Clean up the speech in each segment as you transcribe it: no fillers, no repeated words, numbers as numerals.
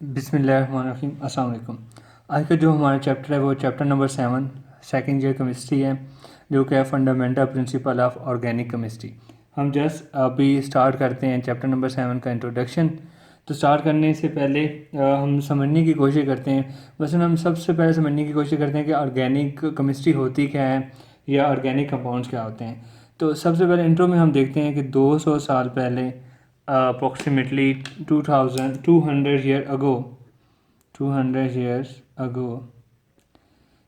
बिस्मिल्लाहिर्रहमानिर्रहीम अस्सलाम वालेकुम। आज का जो हमारा चैप्टर है वो chapter number 7 second year chemistry है, जो कि है fundamental principle of organic chemistry. हम जस्ट अभी स्टार्ट करते हैं चैप्टर नंबर 7 का इंट्रोडक्शन। तो स्टार्ट करने से पहले हम समझने की कोशिश करते हैं। वैसे हम सबसे पहले समझने की कोशिश करते हैं कि ऑर्गेनिक केमिस्ट्री होती क्या है या ऑर्गेनिक कंपाउंड्स क्या होते हैं। तो सबसे पहले इंट्रो में हम देखते हैं कि 200 साल पहले अप्रॉक्सीमेटली 200 years ago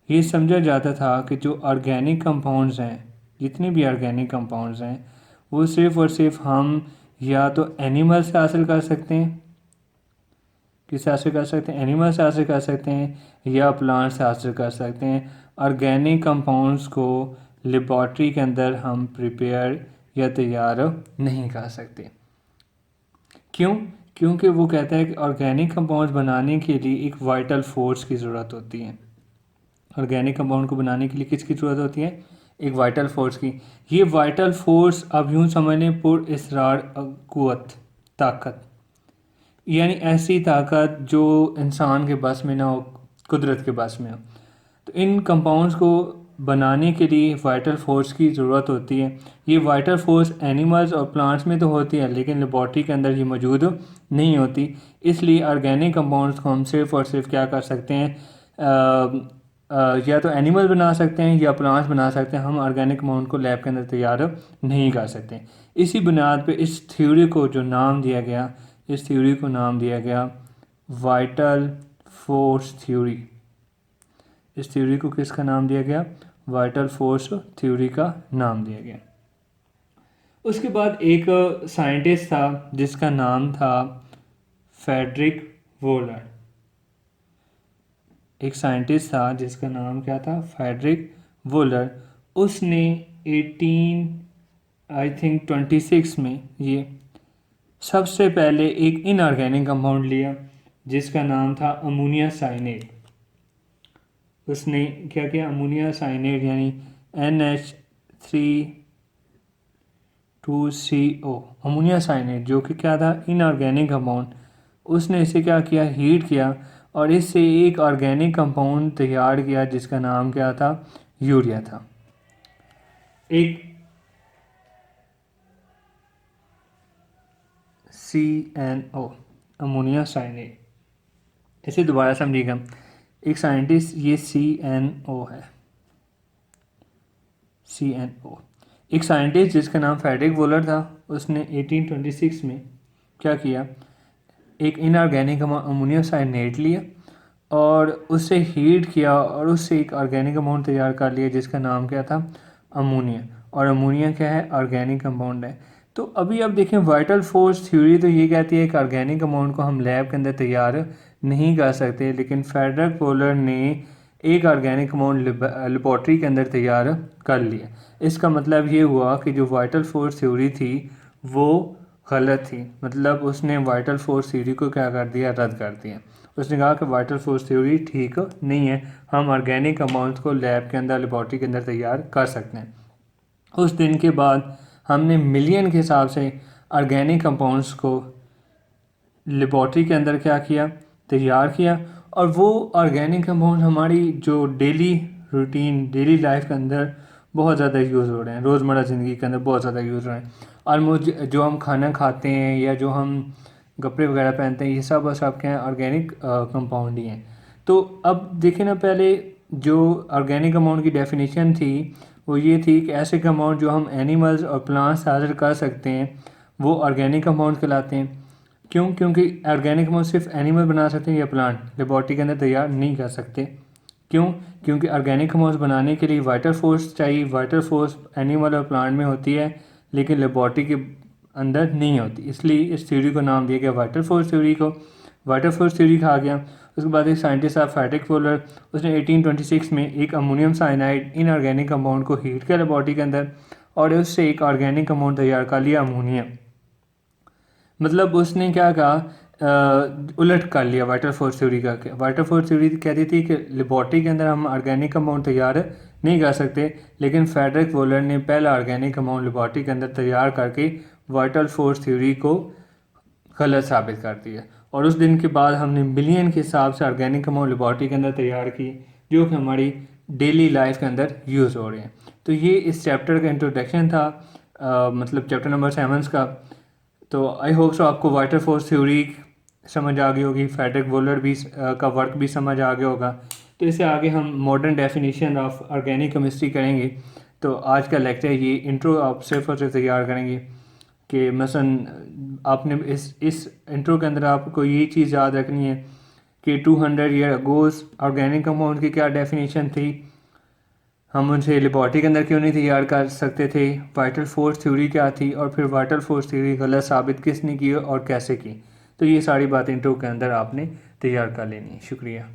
ये समझा जाता था कि जो ऑर्गेनिक कंपाउंड्स हैं, जितने भी ऑर्गेनिक कंपाउंड्स हैं, वो सिर्फ़ और सिर्फ हम या तो एनिमल से हासिल कर सकते हैं, किससे हासिल कर सकते हैं, एनिमल से हासिल कर सकते हैं या प्लांट से हासिल कर सकते हैं। ऑर्गेनिक कंपाउंड्स को लेबॉर्ट्री के अंदर हम प्रिपेयर या तैयार नहीं कर सकते। क्यों? क्योंकि वो कहता है कि ऑर्गेनिक कंपाउंड्स बनाने के लिए एक वाइटल फोर्स की ज़रूरत होती है। ऑर्गेनिक कंपाउंड को बनाने के लिए किसकी ज़रूरत होती है? एक वाइटल फोर्स की। ये वाइटल फोर्स अब यूँ समझ लें पुरअसरार क़ुव्वत, ताकत, यानी ऐसी ताकत जो इंसान के बस में ना हो, कुदरत के बस में हो। तो इन कंपाउंड्स को बनाने के लिए वाइटल फोर्स की ज़रूरत होती है। ये वाइटल फोर्स एनिमल्स और प्लांट्स में तो होती है, लेकिन लेबॉर्ट्री के अंदर ये मौजूद नहीं होती। इसलिए ऑर्गेनिक कंपाउंड्स को हम सिर्फ और सिर्फ क्या कर सकते हैं, या तो एनिमल बना सकते हैं या प्लांट्स बना सकते हैं। हम ऑर्गेनिक कंपाउंड को लैब के अंदर तैयार नहीं कर सकते। इसी बुनियाद पे इस थ्योरी को जो नाम दिया गया, इस थ्योरी को नाम दिया गया वाइटल फोर्स थ्योरी। इस थ्योरी को किसका नाम दिया गया? वाइटल फोर्स थ्योरी का नाम दिया गया। उसके बाद एक साइंटिस्ट था जिसका नाम था फ्रेडरिक वोलर। एक साइंटिस्ट था जिसका नाम क्या था? Friedrich Wohler. उसने 1826 में ये सबसे पहले एक इनऑर्गेनिक कंपाउंड लिया जिसका नाम था अमोनिया साइनेट। उसने क्या किया? अमोनिया साइनेट यानी NH3 2CO, अमोनिया साइनेट, जो कि क्या था? Inorganic compound. उसने इसे क्या किया? हीट किया और इससे एक ऑर्गेनिक कंपाउंड तैयार किया जिसका नाम क्या था? यूरिया था। एक CNO, अमोनिया साइनेट। इसे दोबारा समझिएगा। एक साइंटिस्ट, ये CNO है, CNO। एक साइंटिस्ट जिसका नाम फ्रेडरिक वोलर था, उसने 1826 में क्या किया? एक इनऑर्गेनिक अमोनिया साइनेट लिया और उससे हीट किया और उससे एक ऑर्गेनिक अमाउंट तैयार कर लिया जिसका नाम क्या था? अमोनिया। और अमोनिया क्या है? ऑर्गेनिक कंपाउंड है। तो अभी आप देखें, वाइटल फोर्स थ्योरी तो ये कहती है कि ऑर्गेनिक अमाउंट को हम लैब के अंदर तैयार नहीं कर सकते, लेकिन फ्रेडरिक वोलर ने एक ऑर्गेनिक अमाउंट लेबॉर्ट्री के अंदर तैयार कर लिया। इसका मतलब ये हुआ कि जो वाइटल फोर्स थ्योरी थी वो गलत थी। मतलब उसने वाइटल फोर्स थ्योरी को क्या कर दिया? रद्द कर दिया। उसने कहा कि वाइटल फोर्स थ्योरी ठीक नहीं है, हम ऑर्गेनिक कंपाउंड्स को लैब के अंदर, लेबॉर्ट्री के अंदर तैयार कर सकते हैं। उस दिन के बाद हमने मिलियन के हिसाब से ऑर्गेनिक कंपाउंड्स को लेबॉर्ट्री के अंदर क्या किया? तैयार किया। और वो ऑर्गेनिक कंपाउंड हमारी जो डेली रूटीन, डेली लाइफ के अंदर बहुत ज़्यादा यूज़ हो रहे हैं, रोज़मर्रा ज़िंदगी के अंदर बहुत ज़्यादा यूज़ हो रहे हैं। ऑलमोस्ट जो हम खाना खाते हैं या जो हम कपड़े वगैरह पहनते हैं, ये सब क्या है? ऑर्गेनिक कंपाउंड ही हैं। तो अब देखें ना, पहले जो ऑर्गेनिक कंपाउंड की डेफिनेशन थी वो ये थी कि ऐसे कंपाउंड जो हम एनिमल्स और प्लांट्स से हासिल कर सकते हैं वो ऑर्गेनिक कंपाउंड कहलाते हैं। क्यों? क्योंकि ऑर्गेनिक कंपाउंड सिर्फ एनिमल बना सकते हैं या प्लांट, लेबॉर्ट्री के अंदर तैयार नहीं कर सकते। क्यों? क्योंकि ऑर्गेनिक कंपाउंड बनाने के लिए वाइटल फोर्स चाहिए। वाइटल फोर्स एनिमल और प्लांट में होती है लेकिन लेबॉर्ट्री के अंदर नहीं होती। इसलिए इस थ्योरी को नाम दिया गया वाइटल फोर्स थ्योरी को। वाइटल फोर्स थ्योरी कहा गया। उसके बाद एक साइंटिस्ट था फ्रेडरिक वोलर, उसने 1826 में एक अमोनियम साइनाइड इनऑर्गेनिक कंपाउंड को हीट किया लेबॉर्ट्री के अंदर और उससे एक ऑर्गेनिक कंपाउंड तैयार कर लिया, अमोनिया। मतलब उसने क्या कहा? उलट कर लिया वाइटल फोर्स थ्योरी का। वाइटल फोर्स थ्योरी कहती थी कि लेबॉर्ट्री के अंदर हम ऑर्गेनिक कंपाउंड तैयार नहीं कर सकते, लेकिन फ्रेडरिक वोलर ने पहला ऑर्गेनिक कंपाउंड लेबॉर्ट्री के अंदर तैयार करके वाइटल फोर्स थ्योरी को गलत साबित कर दिया। और उस दिन के बाद हमने मिलियन के हिसाब से ऑर्गेनिक कंपाउंड लेबॉर्ट्री के अंदर तैयार किए जो कि हमारी डेली लाइफ के अंदर यूज़ हो रहे हैं। तो ये इस चैप्टर का इंट्रोडक्शन था, मतलब चैप्टर नंबर 7 का। तो आई होप सो आपको वाटर फोर्स थ्योरी समझ आ गई होगी, फ्रेडरिक वोलर भी का वर्क भी समझ आ गया होगा। तो इससे आगे हम modern definition of organic chemistry करेंगे। तो आज का लेक्चर ये इंट्रो आप सिर्फ और सिर्फ तैयार करेंगे कि मसलन आपने इस इंट्रो के अंदर आपको ये चीज़ याद रखनी है कि 200 ईयर अगोज ऑर्गेनिक कंपाउंड की क्या डेफिनेशन थी, हम उनसे लेबॉर्ट्री के अंदर क्यों नहीं तैयार कर सकते थे, वाइटल फोर्स थ्योरी क्या थी, और फिर वाइटल फोर्स थ्योरी गलत साबित किसने की और कैसे की। तो ये सारी बातें इंट्रो के अंदर आपने तैयार कर लेनी है। शुक्रिया।